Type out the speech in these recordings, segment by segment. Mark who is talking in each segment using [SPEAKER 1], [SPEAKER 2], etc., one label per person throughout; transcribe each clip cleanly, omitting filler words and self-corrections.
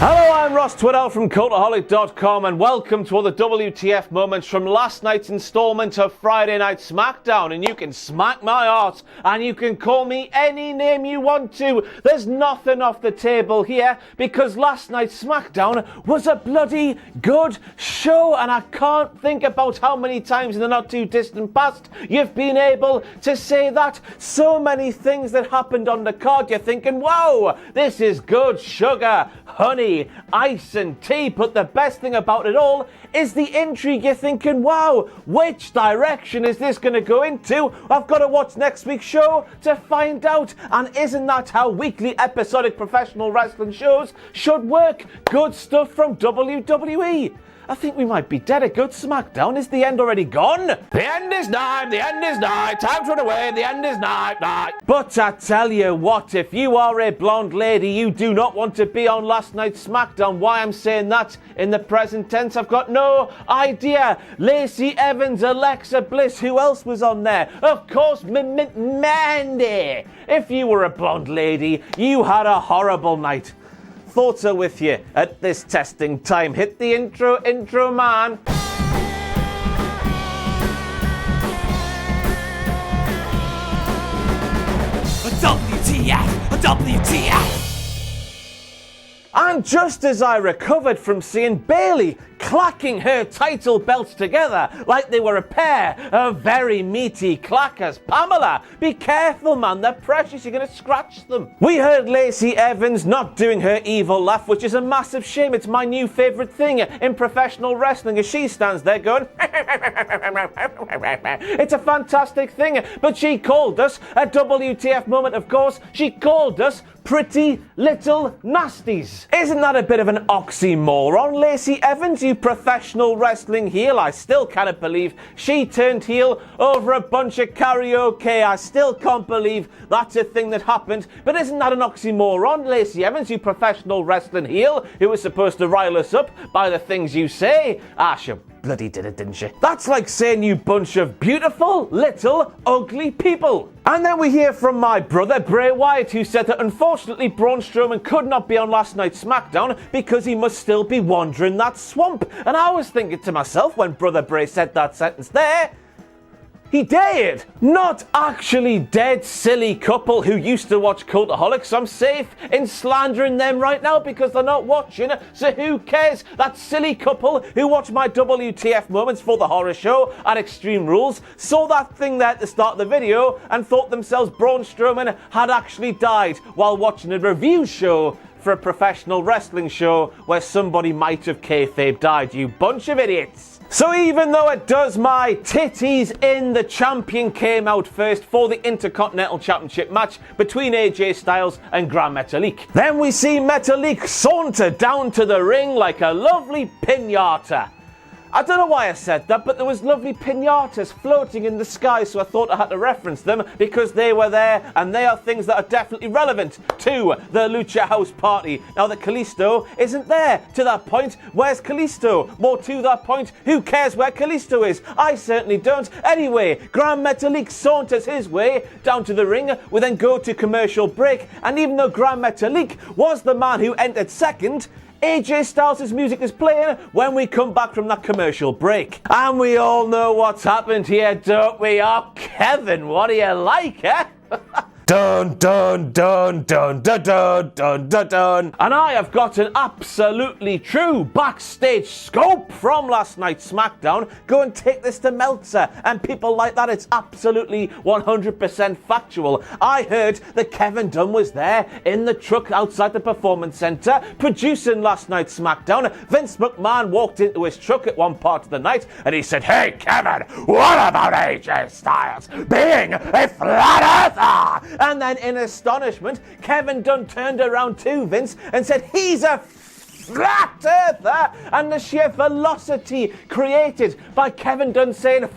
[SPEAKER 1] Hello, I'm Ross Twiddell from Cultaholic.com and welcome to all the WTF moments from last night's installment of Friday Night SmackDown. And you can smack my arse and you can call me any name you want to. There's nothing off the table here because last night's SmackDown was a bloody good show, and I can't think about how many times in the not too distant past you've been able to say that. So many things that happened on the card, you're thinking, wow, this is good sugar, honey, ice and tea, but the best thing about it all is the intrigue. You're thinking, wow, which direction is this going to go into? I've got to watch next week's show to find out. And isn't that how weekly episodic professional wrestling shows should work? Good stuff from WWE. I think we might be dead. A good SmackDown. Is the end already gone? The end is nigh, the end is nigh, time to run away, the end is nigh. But I tell you what, if you are a blonde lady, you do not want to be on last night's SmackDown. Why I'm saying that in the present tense, I've got no idea. Lacey Evans, Alexa Bliss, who else was on there? Of course, Mandy. If you were a blonde lady, you had a horrible night. Thoughts are with you at this testing time. Hit the intro, man. WTF. And just as I recovered from seeing Bayley clacking her title belts together like they were a pair of very meaty clackers. Pamela, be careful, man, they're precious, you're going to scratch them. We heard Lacey Evans not doing her evil laugh, which is a massive shame. It's my new favourite thing in professional wrestling, as she stands there going it's a fantastic thing. But she called us a WTF moment, of course. She called us pretty little nasties. Isn't that a bit of an oxymoron? Lacey Evans, you professional wrestling heel. I still cannot believe she turned heel over a bunch of karaoke. I still can't believe that's a thing that happened. But isn't that an oxymoron? Lacey Evans, you professional wrestling heel who was supposed to rile us up by the things you say. She bloody did it, didn't she? That's like saying you bunch of beautiful, little, ugly people. And then we hear from my brother, Bray Wyatt, who said that unfortunately Braun Strowman could not be on last night's SmackDown because he must still be wandering that swamp. And I was thinking to myself when Brother Bray said that sentence there, he did! Not actually dead, silly couple who used to watch Cultaholic, so I'm safe in slandering them right now because they're not watching, so who cares? That silly couple who watched my WTF moments for the horror show at Extreme Rules saw that thing there at the start of the video and thought themselves Braun Strowman had actually died while watching a review show for a professional wrestling show where somebody might have kayfabe died, you bunch of idiots. So even though it does my titties in, the champion came out first for the Intercontinental Championship match between AJ Styles and Gran Metalik. Then we see Metalik saunter down to the ring like a lovely piñata. I don't know why I said that, but there was lovely piñatas floating in the sky, so I thought I had to reference them because they were there, and they are things that are definitely relevant to the Lucha House Party. Now that Kalisto isn't there to that point, where's Kalisto? More to that point, who cares where Kalisto is? I certainly don't. Anyway, Gran Metalik saunters his way down to the ring. We then go to commercial break, and even though Gran Metalik was the man who entered second, AJ Styles' music is playing when we come back from that commercial break. And we all know what's happened here, don't we? Oh, Kevin, what do you like, eh? Dun, dun, dun, dun, dun, dun, dun, dun, dun. And I have got an absolutely true backstage scoop from last night's SmackDown. Go and take this to Meltzer and people like that. It's absolutely 100% factual. I heard that Kevin Dunn was there in the truck outside the Performance Center producing last night's SmackDown. Vince McMahon walked into his truck at one part of the night and he said, "Hey Kevin, what about AJ Styles being a flat earther?" And then in astonishment, Kevin Dunn turned around to Vince and said, "He's a flat earther." And the sheer velocity created by Kevin Dunn saying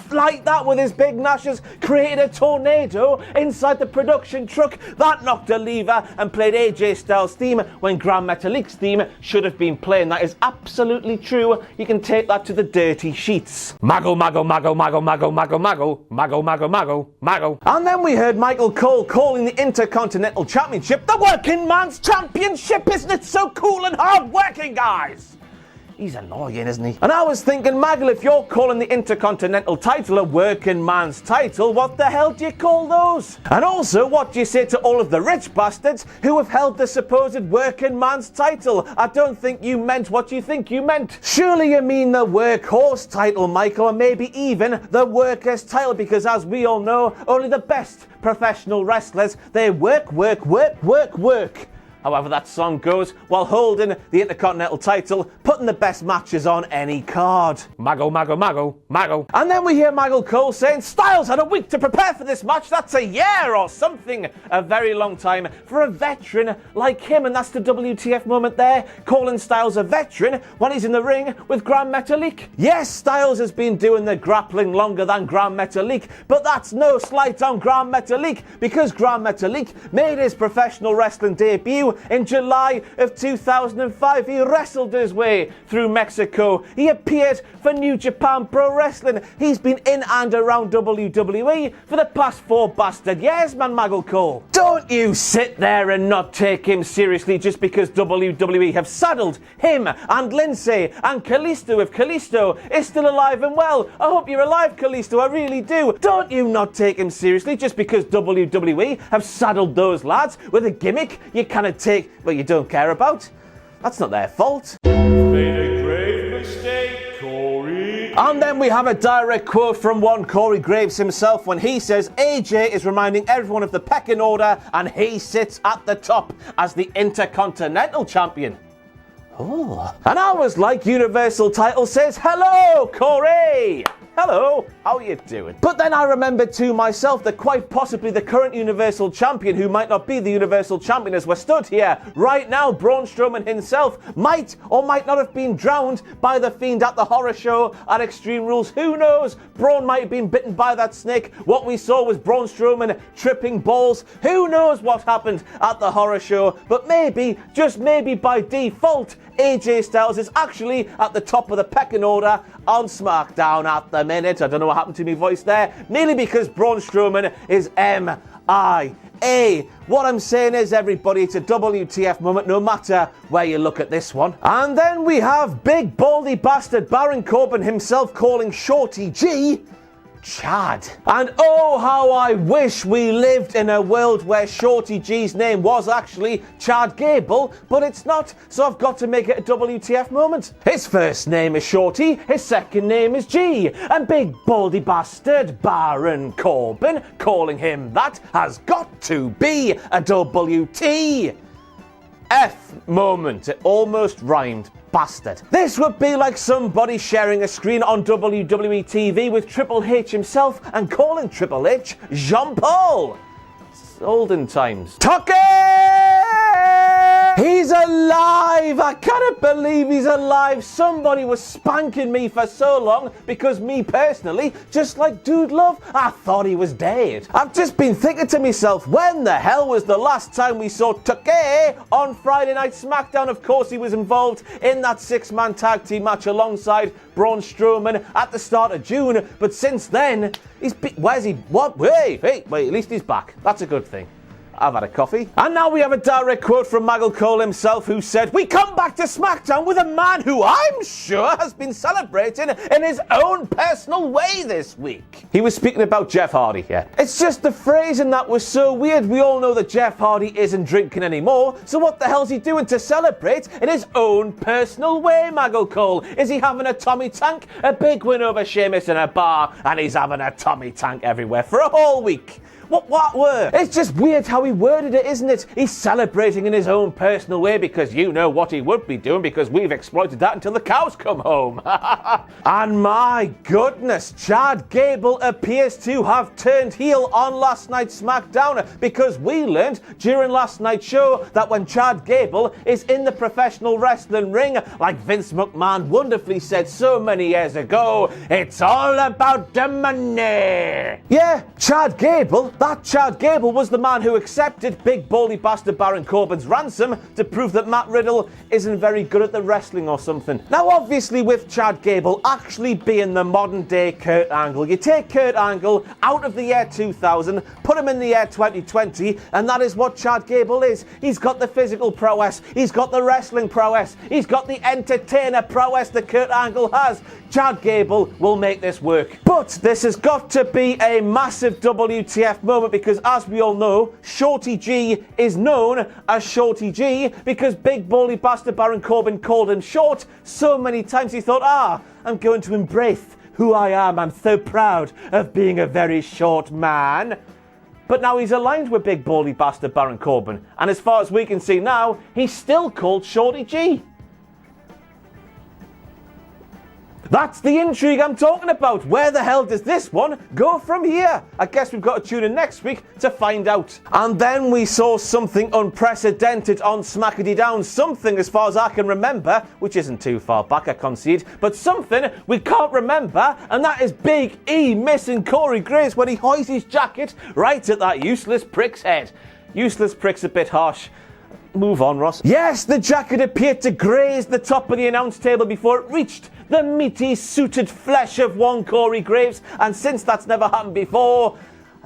[SPEAKER 1] just like that, with his big gnashes, created a tornado inside the production truck that knocked a lever and played AJ Styles' theme when Gran Metalik's theme should have been playing. That is absolutely true. You can take that to the dirty sheets. Mago, mago, mago, mago, mago, mago, mago, mago, mago, mago, mago. And then we heard Michael Cole calling the Intercontinental Championship the working man's championship. Isn't it so cool and hard working, guys? He's annoying, isn't he? And I was thinking, Maggle, if you're calling the Intercontinental title a working man's title, what the hell do you call those? And also, what do you say to all of the rich bastards who have held the supposed working man's title? I don't think you meant what you think you meant. Surely you mean the workhorse title, Michael, or maybe even the workers title, because as we all know, only the best professional wrestlers, they work. However that song goes, while holding the Intercontinental title, putting the best matches on any card. Mago, mago, mago, mago. And then we hear Michael Cole saying, Styles had a week to prepare for this match. That's a year or something. A very long time for a veteran like him. And that's the WTF moment there, calling Styles a veteran when he's in the ring with Gran Metalik. Yes, Styles has been doing the grappling longer than Gran Metalik, but that's no slight on Gran Metalik, because Gran Metalik made his professional wrestling debut in July of 2005. He wrestled his way through Mexico. He appeared for New Japan Pro Wrestling. He's been in and around WWE for the past 4 bastard years, man, Michael Cole. Don't you sit there and not take him seriously just because WWE have saddled him and Lindsay and Kalisto. If Kalisto is still alive and well, I hope you're alive, Kalisto, I really do. Don't you not take him seriously just because WWE have saddled those lads with a gimmick you cannot take, but you don't care about. That's not their fault. Made a grave mistake, Corey. And then we have a direct quote from one Corey Graves himself when he says AJ is reminding everyone of the pecking order and he sits at the top as the Intercontinental Champion. Oh. And I was like, Universal title says, hello, Corey. Hello, how are you doing? But then I remembered to myself that quite possibly the current Universal Champion, who might not be the Universal Champion as we're stood here right now, Braun Strowman himself, might or might not have been drowned by the Fiend at the horror show at Extreme Rules. Who knows? Braun might have been bitten by that snake. What we saw was Braun Strowman tripping balls. Who knows what happened at the horror show? But maybe, just maybe by default, AJ Styles is actually at the top of the pecking order on SmackDown at the minute. I don't know what happened to my voice there. Nearly because Braun Strowman is MIA. What I'm saying is, everybody, it's a WTF moment no matter where you look at this one. And then we have big baldy bastard Baron Corbin himself calling Shorty G Chad. And oh, how I wish we lived in a world where Shorty G's name was actually Chad Gable, but it's not, so I've got to make it a WTF moment. His first name is Shorty, his second name is G, and big baldy bastard Baron Corbin calling him that has got to be a WTF moment. It almost rhymed. Bastard. This would be like somebody sharing a screen on WWE TV with Triple H himself and calling Triple H Jean-Paul. It's olden times. Tucker! He's alive! I cannot believe he's alive. Somebody was spanking me for so long because me personally, just like Dude Love, I thought he was dead. I've just been thinking to myself, when the hell was the last time we saw Tucker on Friday Night SmackDown? Of course he was involved in that 6-man tag team match alongside Braun Strowman at the start of June, but since then, where's he? What? Wait, at least he's back. That's a good thing. I've had a coffee. And now we have a direct quote from Michael Cole himself, who said, we come back to SmackDown with a man who I'm sure has been celebrating in his own personal way this week. He was speaking about Jeff Hardy here. It's just the phrasing that was so weird. We all know that Jeff Hardy isn't drinking anymore, so what the hell's he doing to celebrate in his own personal way, Michael Cole? Is he having a Tommy Tank? A big win over Sheamus in a bar, and he's having a Tommy Tank everywhere for a whole week. What were? It's just weird how he worded it, isn't it? He's celebrating in his own personal way because you know what he would be doing because we've exploited that until the cows come home. And my goodness, Chad Gable appears to have turned heel on last night's SmackDown because we learned during last night's show that when Chad Gable is in the professional wrestling ring, like Vince McMahon wonderfully said so many years ago, it's all about the money. Yeah, Chad Gable, that Chad Gable was the man who accepted big baldy bastard Baron Corbin's ransom to prove that Matt Riddle isn't very good at the wrestling or something. Now obviously with Chad Gable actually being the modern day Kurt Angle, you take Kurt Angle out of the year 2000, put him in the year 2020, and that is what Chad Gable is. He's got the physical prowess, he's got the wrestling prowess, he's got the entertainer prowess that Kurt Angle has. Chad Gable will make this work. But this has got to be a massive WTF moment because as we all know, Shorty G is known as Shorty G because big baldy bastard Baron Corbin called him short so many times he thought, I'm going to embrace who I am. I'm so proud of being a very short man. But now he's aligned with big baldy bastard Baron Corbin. And as far as we can see now, he's still called Shorty G. That's the intrigue I'm talking about. Where the hell does this one go from here? I guess we've got to tune in next week to find out. And then we saw something unprecedented on SmackDown. Something, as far as I can remember, which isn't too far back, I concede, but something we can't remember, and that is Big E missing Corey Graves when he hoists his jacket right at that useless prick's head. Useless prick's a bit harsh. Move on, Ross. Yes, the jacket appeared to graze the top of the announce table before it reached the meaty, suited flesh of one Corey Graves, and since that's never happened before,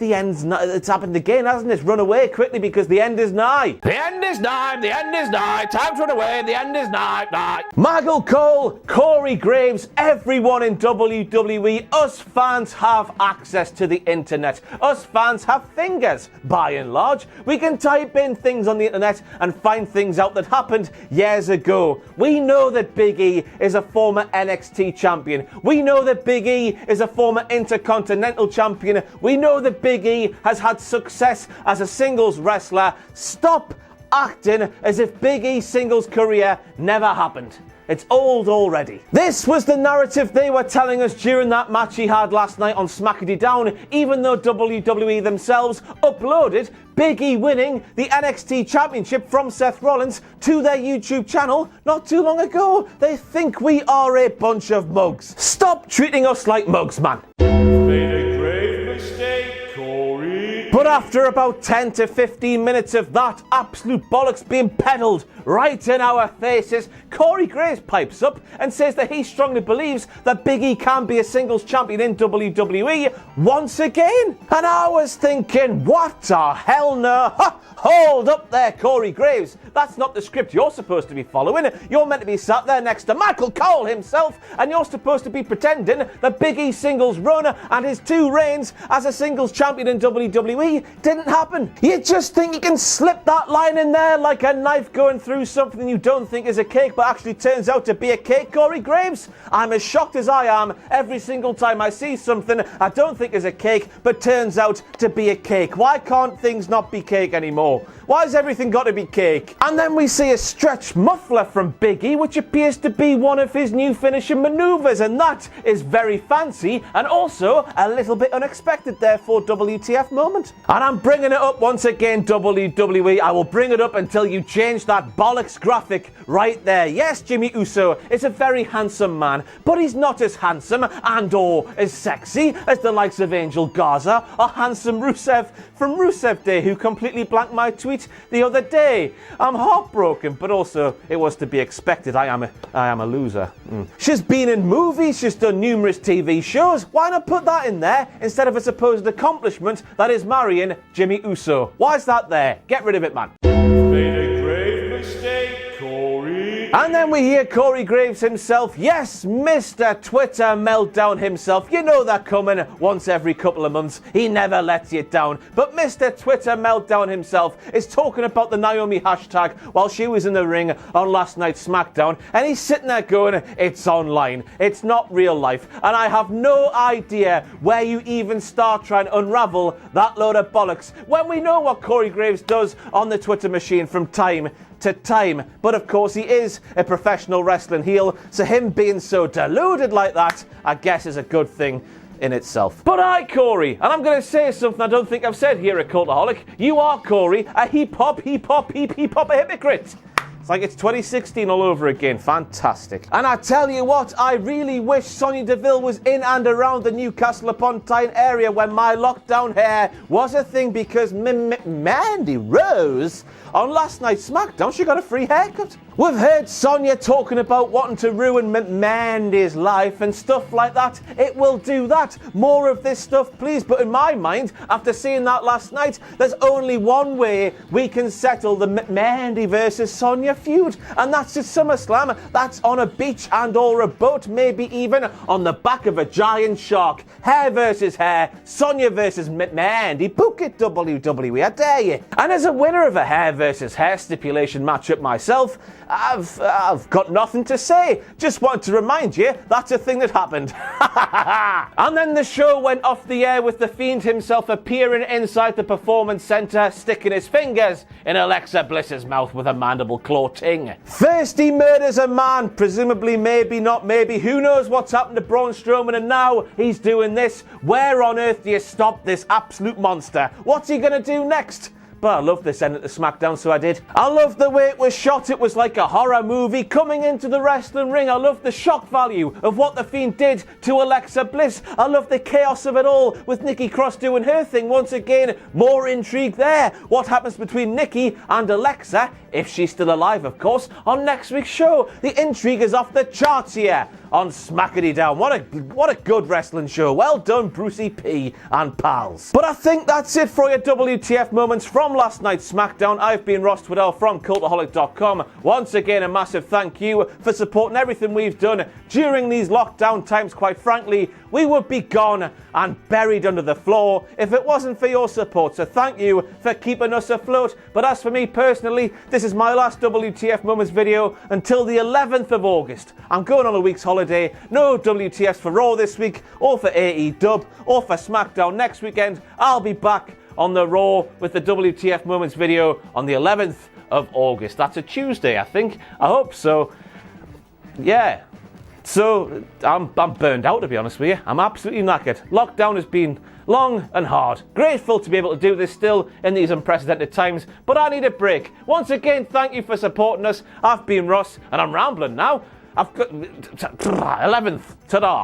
[SPEAKER 1] it's happened again, hasn't it? Run away quickly because the end is nigh. The end is nigh, the end is nigh, time to run away, the end is nigh. Michael Cole, Corey Graves, everyone in WWE, us fans have access to the internet. Us fans have fingers, by and large. We can type in things on the internet and find things out that happened years ago. We know that Big E is a former NXT champion. We know that Big E is a former Intercontinental champion. We know that Big E has had success as a singles wrestler. Stop acting as if Big E's singles career never happened. It's old already. This was the narrative they were telling us during that match he had last night on SmackDown, even though WWE themselves uploaded Big E winning the NXT Championship from Seth Rollins to their YouTube channel not too long ago. They think we are a bunch of mugs. Stop treating us like mugs, man.
[SPEAKER 2] Made a grave mistake, Corey.
[SPEAKER 1] But after about 10 to 15 minutes of that absolute bollocks being peddled right in our faces, Corey Graves pipes up and says that he strongly believes that Big E can be a singles champion in WWE once again. And I was thinking, what the hell no? Hold up there, Corey Graves. That's not the script you're supposed to be following. You're meant to be sat there next to Michael Cole himself, and you're supposed to be pretending that Big E's singles run and his 2 reigns as a singles champion in WWE didn't happen. You just think you can slip that line in there like a knife going through something you don't think is a cake but actually turns out to be a cake, Corey Graves? I'm as shocked as I am every single time I see something I don't think is a cake but turns out to be a cake. Why can't things not be cake anymore? Why has everything got to be cake? And then we see a stretch muffler from Big E, which appears to be one of his new finishing maneuvers, and that is very fancy and also a little bit unexpected there for WTF moment. And I'm bringing it up once again, WWE. I will bring it up until you change that bollocks graphic right there. Yes, Jimmy Uso is a very handsome man, but he's not as handsome and or as sexy as the likes of Angel Garza or handsome Rusev from Rusev Day, who completely blanked my tweet the other day. I'm heartbroken, but also it was to be expected. I am a loser. She's been in movies, she's done numerous TV shows. Why not put that in there instead of a supposed accomplishment that is marrying Jimmy Uso? Why is that there? Get rid of it, man.
[SPEAKER 2] Made a grave mistake, Corey.
[SPEAKER 1] And then we hear Corey Graves himself, yes, Mr. Twitter Meltdown himself. You know they're coming once every couple of months. He never lets you down. But Mr. Twitter Meltdown himself is talking about the Naomi hashtag while she was in the ring on last night's SmackDown. And he's sitting there going, it's online. It's not real life. And I have no idea where you even start trying to unravel that load of bollocks when we know what Corey Graves does on the Twitter machine from time to time. But of course he is a professional wrestling heel, so him being so deluded like that, I guess is a good thing in itself. But I, Corey, and I'm going to say something I don't think I've said here at Cultaholic, you are, Corey, a hip-hop a hypocrite. It's like it's 2016 all over again. Fantastic. And I tell you what, I really wish Sonya Deville was in and around the Newcastle upon Tyne area when my lockdown hair was a thing, because Mandy Rose on last night's SmackDown, she got a free haircut. We've heard Sonya talking about wanting to ruin Mandy's life and stuff like that. It will do that. More of this stuff, please. But in my mind, after seeing that last night, there's only one way we can settle the Mandy versus Sonya feud, and that's at SummerSlam. That's on a beach and or a boat, maybe even on the back of a giant shark. Hair versus hair, Sonya versus Mandy. Book it, WWE, I dare you. And as a winner of a hair versus hair stipulation matchup myself, I've got nothing to say. Just wanted to remind you that's a thing that happened. And then the show went off the air with the Fiend himself appearing inside the Performance Center, sticking his fingers in Alexa Bliss's mouth with a mandible claw ting. First he murders a man, presumably, maybe not maybe, who knows what's happened to Braun Strowman, and now he's doing this. Where on earth do you stop this absolute monster? What's he gonna do next? But I love this end of the SmackDown, so I did. I love the way it was shot. It was like a horror movie coming into the wrestling ring. I love the shock value of what the Fiend did to Alexa Bliss. I love the chaos of it all with Nikki Cross doing her thing. Once again, more intrigue there. What happens between Nikki and Alexa, if she's still alive, of course, on next week's show. The intrigue is off the charts here on Smackity Down. What a good wrestling show. Well done, Brucey P and pals. But I think that's it for your WTF moments from last night's SmackDown. I've been Ross Twiddell from Cultaholic.com. Once again, a massive thank you for supporting everything we've done during these lockdown times. Quite frankly, we would be gone and buried under the floor if it wasn't for your support. So thank you for keeping us afloat. But as for me personally, this is my last WTF Moments video until the 11th of August. I'm going on a week's holiday. No WTFs for Raw this week, or for AEW, or for SmackDown next weekend. I'll be back on the Raw with the WTF Moments video on the 11th of August. That's a Tuesday, I think. I hope so. Yeah. So, I'm burned out, to be honest with you. I'm absolutely knackered. Lockdown has been long and hard. Grateful to be able to do this still in these unprecedented times, but I need a break. Once again, thank you for supporting us. I've been Ross, and I'm rambling now. I've got 11th. Ta-da.